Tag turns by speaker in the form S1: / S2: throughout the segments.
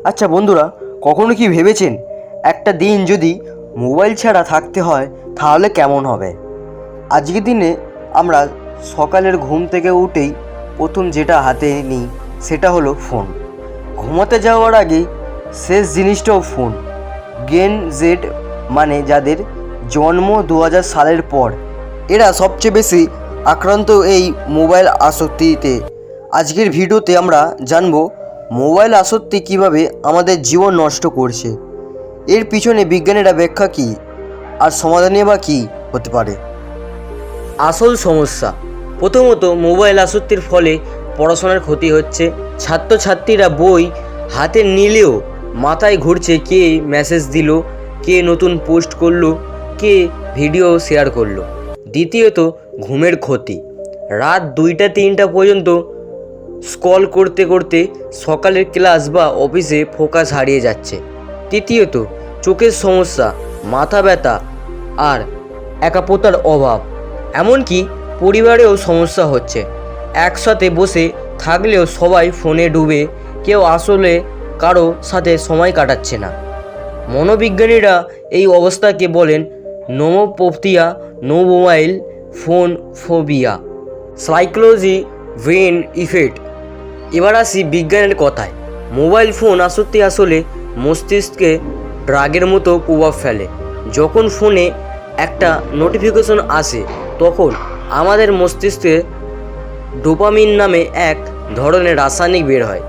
S1: আচ্ছা বন্ধুরা, কখনো কি ভেবেছেন একটা দিন যদি মোবাইল ছাড়া থাকতে হয় তাহলে কেমন হবে? আজকের দিনে আমরা সকালের ঘুম থেকে উঠেই প্রথম যেটা হাতে নিই সেটা হলো ফোন। ঘুমাতে যাওয়ার আগে শেষ জিনিসটাও ফোন। গেন জেড মানে যাদের জন্ম 2000 সালের পর, এরা সবচেয়ে বেশি আক্রান্ত এই মোবাইল আসক্তিতে। আজকের ভিডিওতে আমরা জানবো মোবাইল আসক্তি কীভাবে আমাদের জীবন নষ্ট করছে, এর পিছনে বিজ্ঞানীরা ব্যাখ্যা কী, আর সমাধানই বা কী হতে পারে। আসল সমস্যা, প্রথমত মোবাইল আসক্তির ফলে পড়াশোনার ক্ষতি হচ্ছে। ছাত্রছাত্রীরা বই হাতে নিলেও মাথায় ঘুরছে কে মেসেজ দিল, কে নতুন পোস্ট করলো, কে ভিডিও শেয়ার করলো। দ্বিতীয়ত ঘুমের ক্ষতি, রাত 2টা-3টা পর্যন্ত স্ক্রল করতে করতে সকালের ক্লাস বা অফিসে ফোকাস হারিয়ে যাচ্ছে। তৃতীয়ত চোখের সমস্যা, মাথা ব্যথা আর একাগ্রতার অভাব। এমনকি পরিবারেও সমস্যা হচ্ছে, একসাথে বসে থাকলেও সবাই ফোনে ডুবে, কেউ আসলে কারো সাথে সময় কাটাচ্ছে না। মনোবিজ্ঞানীরা এই অবস্থাকে বলেন nomophobia, no mobile phone phobia, psychology brain effect. এবার আসি বিজ্ঞানের কথায়। মোবাইল ফোন আসক্তি আসলে মস্তিষ্কে ড্রাগের মতো প্রভাব ফেলে। যখন ফোনে একটা নোটিফিকেশন আসে তখন আমাদের মস্তিষ্কে ডোপামিন নামে এক ধরনের রাসায়নিক বের হয়।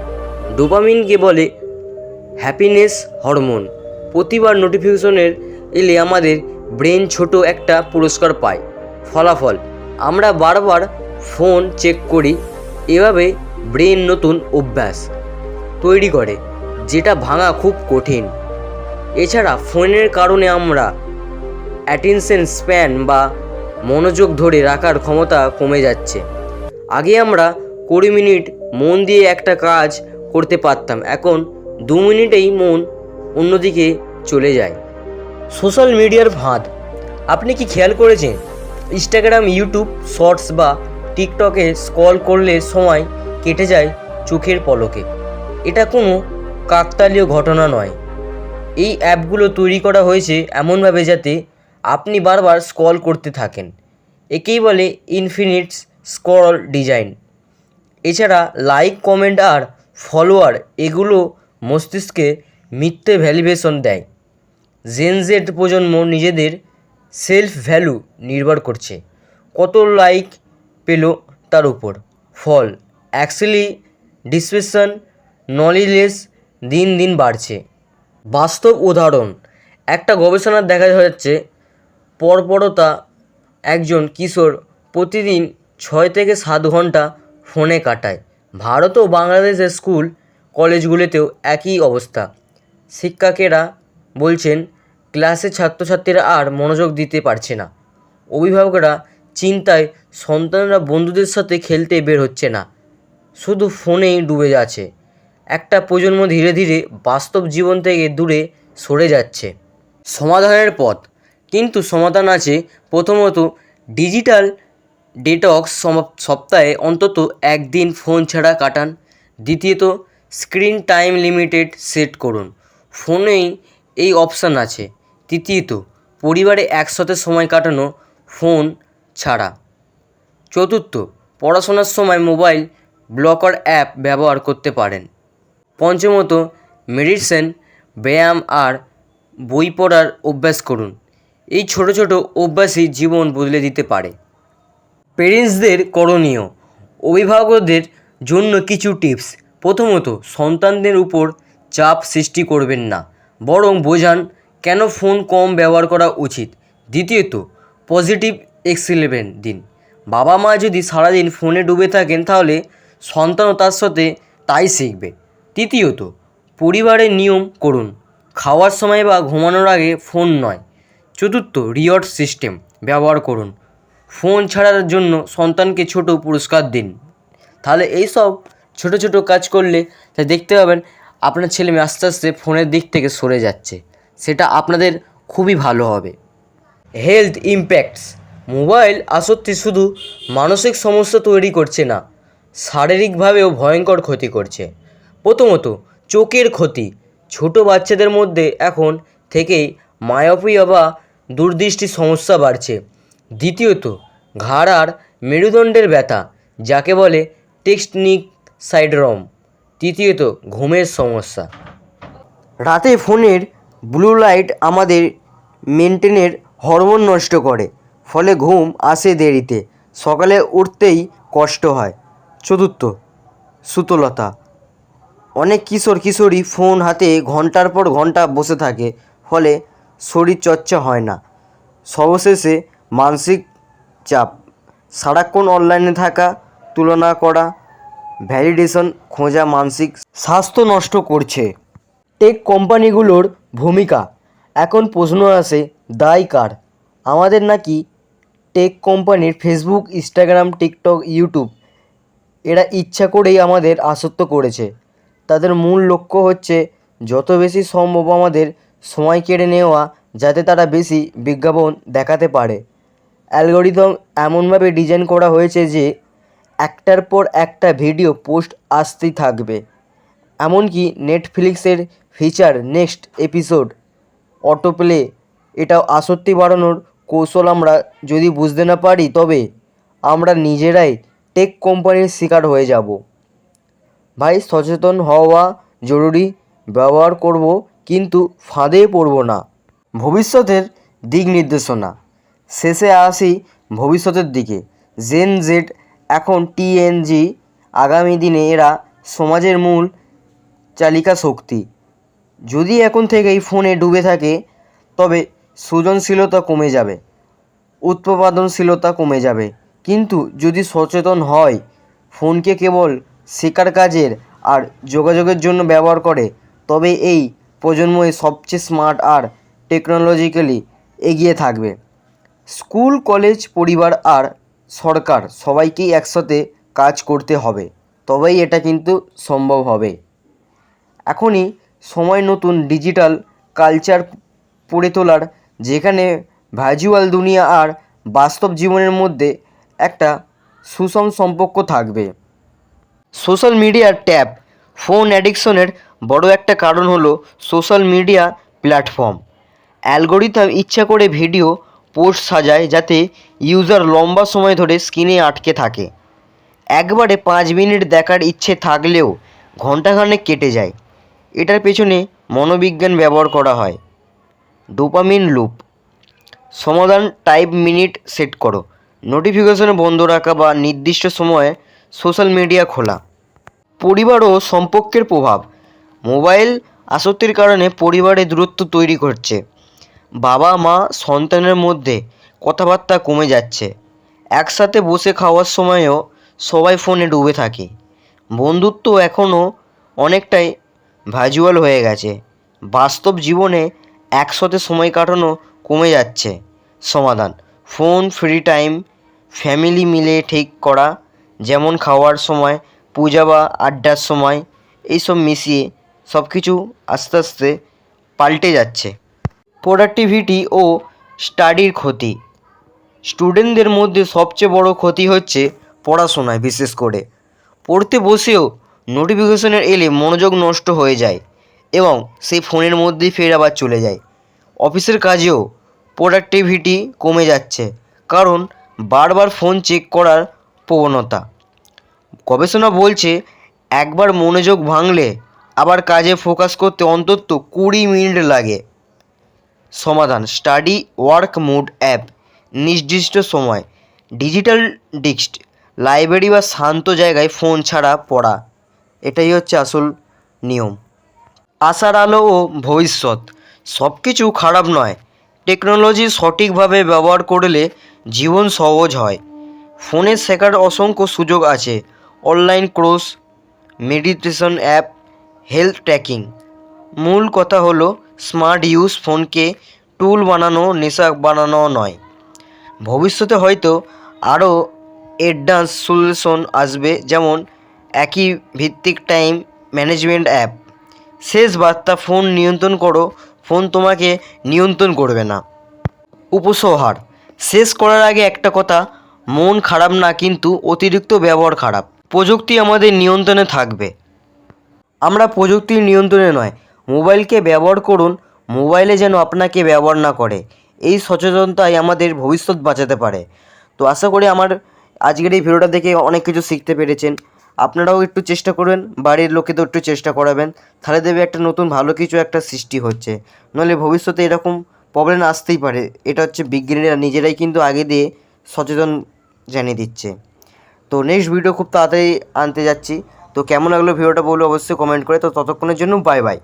S1: ডোপামিনকে বলে হ্যাপিনেস হরমোন। প্রতিবার নোটিফিকেশনের এলে আমাদের ব্রেন ছোট একটা পুরস্কার পায়। ফলাফল, আমরা বারবার ফোন চেক করি। এভাবে ব্রেন নতুন অভ্যাস তৈরি করে, যেটা ভাঙা খুব কঠিন। এছাড়া ফোনের কারণে আমরা অ্যাটেনশন স্প্যান বা মনোযোগ ধরে রাখার ক্ষমতা কমে যাচ্ছে। আগে আমরা 20 মিনিট মন দিয়ে একটা কাজ করতে পারতাম, এখন 2 মিনিটেই মন অন্যদিকে চলে যায়। সোশ্যাল মিডিয়ার ফাঁদ, আপনি কি খেয়াল করেছেন ইনস্টাগ্রাম, ইউটিউব শর্টস বা টিকটকে স্ক্রল করলে সময় কেটে যায় চোখের পলকে? এটা কোনো কাকতালীয় ঘটনা নয়। এই অ্যাপগুলো তৈরি করা হয়েছে এমনভাবে যাতে আপনি বারবার স্ক্রল করতে থাকেন। একেই বলে ইনফিনিট স্ক্রল ডিজাইন। এছাড়া লাইক, কমেন্ট আর ফলোয়ার, এগুলো মস্তিষ্কে মিথ্যে ভ্যালিডেশন দেয়। জেন জেড প্রজন্ম নিজেদের সেলফ ভ্যালু নির্ভর করছে কত লাইক পেল তার উপর। ফল, অ্যাকচুয়ালি ডিসপ্রেশন, নলেজলেস দিন দিন বাড়ছে। বাস্তব উদাহরণ, একটা গবেষণার দেখা যাচ্ছে পরপরতা একজন কিশোর প্রতিদিন 6 থেকে 7 ঘন্টা ফোনে কাটায়। ভারত ও বাংলাদেশের স্কুল কলেজগুলোতেও একই অবস্থা। শিক্ষকেরা বলছেন ক্লাসে ছাত্রছাত্রীরা আর মনোযোগ দিতে পারছে না। অভিভাবকরা চিন্তায় সন্তানরা বন্ধুদের সাথে খেলতে বের হচ্ছে না, শুধু ফোনেই ডুবে যাচ্ছে। একটা প্রজন্ম ধীরে ধীরে বাস্তব জীবন থেকে দূরে সরে যাচ্ছে। সমাধানের পথ, কিন্তু সমাধান আছে। প্রথমত ডিজিটাল ডিটক্স, সপ্তাহে অন্তত 1 দিন ফোন ছাড়া কাটান। দ্বিতীয়ত স্ক্রিন টাইম লিমিটেড সেট করুন, ফোনেই এই অপশান আছে। তৃতীয়ত পরিবারে একসাথে সময় কাটানো ফোন ছাড়া। চতুর্থ পড়াশোনার সময় মোবাইল ব্লকার অ্যাপ ব্যবহার করতে পারেন। পঞ্চমত মেডিটেশন, ব্যায়াম আর বই পড়ার অভ্যাস করুন। এই ছোট ছোট অভ্যাসই জীবন বদলে দিতে পারে। পেরেন্টসদের করণীয়, অভিভাবকদের জন্য কিছু টিপস। প্রথমত সন্তানদের উপর চাপ সৃষ্টি করবেন না, বরং বোঝান কেন ফোন কম ব্যবহার করা উচিত। দ্বিতীয়ত পজিটিভ এক্সপেরিমেন্ট দিন। বাবা মা যদি সারাদিন ফোনে ডুবে থাকেন তাহলে সন্তানও তার সাথে তাই শিখবে। তৃতীয়ত পরিবারের নিয়ম করুন, খাওয়ার সময় বা ঘুমানোর আগে ফোন নয়। চতুর্থ রিওয়ার্ড সিস্টেম ব্যবহার করুন, ফোন ছাড়ার জন্য সন্তানকে ছোট পুরস্কার দিন। তাহলে এইসব ছোট ছোট কাজ করলে তা দেখতে পাবেন আপনার ছেলে মেয়ে আস্তে আস্তে ফোনের দিক থেকে সরে যাচ্ছে, সেটা আপনাদের খুবই ভালো হবে। হেলথ ইম্প্যাক্টস, মোবাইল আসক্তি শুধু মানসিক সমস্যা তৈরি করছে না, শারীরিকভাবেও ভয়ঙ্কর ক্ষতি করছে। প্রথমত চোখের ক্ষতি, ছোট বাচ্চাদের মধ্যে এখন থেকেই মায়োপিয়া বা দূরদৃষ্টির সমস্যা বাড়ছে। দ্বিতীয়ত, ঘাড় আর মেরুদণ্ডের ব্যথা, যাকে বলে টেক্সনিক সাইড্রোম। তৃতীয়ত, ঘুমের সমস্যা। রাতে ফোনের ব্লু লাইট আমাদের মেনটেনের হরমোন নষ্ট করে, ফলে ঘুম আসে দেরিতে, সকালে উঠতেই কষ্ট হয়। চতুর্থ, সুতলতা। অনেক কিশোর কিশোরী ফোন হাতে ঘন্টার পর ঘন্টা বসে থাকে, ফলে শরীরচর্চা হয় না। সর্বশেষে মানসিক চাপ। সারাক্ষণ অনলাইনে থাকা, তুলনা করা, ভ্যালিডেশন খোঁজা মানসিক স্বাস্থ্য নষ্ট করছে। টেক কোম্পানিগুলোর ভূমিকা। এখন প্রশ্ন আসে, দায় কার? আমাদের নাকি টেক কোম্পানির? ফেসবুক, ইনস্টাগ্রাম, টিকটক, ইউটিউব এরা ইচ্ছা করেই আমাদের আসক্ত করেছে। তাদের মূল লক্ষ্য হচ্ছে যত বেশি সম্ভব আমাদের সময় কেড়ে নেওয়া, যাতে তারা বেশি বিজ্ঞাপন দেখাতে পারে। অ্যালগরিদম এমনভাবে ডিজাইন করা হয়েছে যে একটার পর একটা ভিডিও পোস্ট আসতেই থাকবে। এমনকি নেটফ্লিক্সের ফিচার নেক্সট এপিসোড অটোপ্লে, এটাও আসক্তি বাড়ানোর কৌশল। আমরা যদি বুঝতে না পারি, তবে আমরা নিজেরাই টেক কোম্পানির শিকার হয়ে যাব। ভাই, সচেতন হওয়া জরুরি। ব্যবহার করব, কিন্তু ফাঁদে পড়ব না। ভবিষ্যতের দিক নির্দেশনা। শেষে আসি ভবিষ্যতের দিকে। জেন জেড, এখন টিএনজি, আগামী দিনে এরা সমাজের মূল চালিকা শক্তি। যদি এখন থেকেই ফোনে ডুবে থাকে, তবে সৃজনশীলতা কমে যাবে, উৎপাদনশীলতা কমে যাবে। কিন্তু যদি সচেতন হয়, ফোনকে কেবল শেখার কাজের আর যোগাযোগের জন্য ব্যবহার করে, তবে এই প্রজন্মই সবচেয়ে স্মার্ট আর টেকনোলজিক্যালি এগিয়ে থাকবে। স্কুল, কলেজ, পরিবার আর সরকার সবাইকেই একসাথে কাজ করতে হবে, তবেই এটা কিন্তু সম্ভব হবে। এখনই সময় নতুন ডিজিটাল কালচার গড়ে তোলার, যেখানে ভার্চুয়াল দুনিয়া আর বাস্তব জীবনের মধ্যে একটা সুষম সম্পর্ক থাকবে। সোশ্যাল মিডিয়ার ট্যাব। ফোন অ্যাডিকশনের বড় একটা কারণ হলো সোশ্যাল মিডিয়া প্ল্যাটফর্ম। অ্যালগরিদম ইচ্ছা করে ভিডিও পোস্ট সাজায় যাতে ইউজার লম্বা সময় ধরে স্ক্রিনে আটকে থাকে। একবারে 5 মিনিট দেখার ইচ্ছে থাকলেও ঘণ্টাখানেক কেটে যায়। এটার পেছনে মনোবিজ্ঞান ব্যবহার করা হয়। Dopamine loop. সমাধান, টাইম মিনিট সেট করো, নোটিফিকেশন বন্ধ রাখা বা নির্দিষ্ট সময়ে সোশ্যাল মিডিয়া খোলা। পরিবার ও সম্পর্কের প্রভাব। মোবাইল আসক্তির কারণে পরিবারে দূরত্ব তৈরি করছে। বাবা মা সন্তানের মধ্যে কথাবার্তা কমে যাচ্ছে। একসাথে বসে খাওয়ার সময়ও সবাই ফোনে ডুবে থাকে। বন্ধুত্ব এখনও অনেকটাই ভার্চুয়াল হয়ে গেছে। বাস্তব জীবনে একসাথে সময় কাটানো কমে যাচ্ছে। সমাধান, ফোন ফ্রি টাইম ফ্যামিলি মিলে ঠিক করা, যেমন খাওয়ার সময়, পূজা বা আড্ডার সময়। এইসব মিশিয়ে সব কিছু আস্তে আস্তে পাল্টে যাচ্ছে। প্রোডাক্টিভিটি ও স্টাডির ক্ষতি। স্টুডেন্টদের মধ্যে সবচেয়ে বড় ক্ষতি হচ্ছে পড়াশোনায়। বিশেষ করে পড়তে বসেও নোটিফিকেশনের এলে মনোযোগ নষ্ট হয়ে যায় এবং সেই ফোনের মধ্যেই ফের আবার চলে যায়। অফিসের কাজেও প্রোডাক্টিভিটি কমে যাচ্ছে, কারণ বারবার ফোন চেক করার প্রবণতা। গবেষণা বলছে, একবার মনোযোগ ভাঙলে আবার কাজে ফোকাস করতে অন্তত 20 মিনিট লাগে। সমাধান, স্টাডি ওয়ার্ক মুড অ্যাপ, নির্দিষ্ট সময়, ডিজিটাল ডিস্ক, লাইব্রেরি বা শান্ত জায়গায় ফোন ছাড়া পড়া। এটাই হচ্ছে আসল নিয়ম। আশার আলো ও ভবিষ্যৎ। সব কিছু খারাপ নয়, টেকনোলজি সঠিকভাবে ব্যবহার করলে জীবন সহজ হয়। ফোনে শেখার অসংখ্য সুযোগ আছে। Online course, meditation app, health tracking. মূল কথা হলো স্মার্ট ইউজ। ফোনকে টুল বানানো, নেশা বানানো নয়। ভবিষ্যতে হয়তো আরও অ্যাডভান্স সলিউশন আসবে, যেমন একই ভিত্তিক টাইম ম্যানেজমেন্ট অ্যাপ। শেষ বার্তা, ফোন নিয়ন্ত্রণ করো, ফোন তোমাকে নিয়ন্ত্রণ করবে না। উপসংহার, শেষ করার আগে একটা কথা, মন খারাপ না, কিন্তু অতিরিক্ত ব্যবহার খারাপ। প্রযুক্তি আমাদের নিয়ন্ত্রণে থাকবে, আমরা প্রযুক্তির নিয়ন্ত্রণে নয়। মোবাইলকে ব্যবহার করুন, মোবাইলে যেন আপনাকে ব্যবহার না করে। এই সচেতনতাই আমাদের ভবিষ্যৎ বাঁচাতে পারে। তো আশা করি আমার আজকের এই ভিডিওটা দেখে অনেক কিছু শিখতে পেরেছেন। আপনারাও একটু চেষ্টা করবেন, বাড়ির লোকেদেরও একটু চেষ্টা করাবেন, তাহলে দেখবে একটা নতুন ভালো কিছু একটা সৃষ্টি হচ্ছে। নইলে ভবিষ্যতে এরকম প্রবলেম আসতেই পারে। এটা হচ্ছে বিজ্ঞানীরা নিজেরাই কিন্তু আগে দিয়ে সচেতন জানিয়ে দিচ্ছে। তো নেক্সট ভিডিও খুব তাড়াতাড়ি আনতে যাচ্ছি। তো কেমন লাগলো ভিডিওটা বলবো অবশ্যই কমেন্ট করে। তো ততক্ষণের জন্য বাই বাই।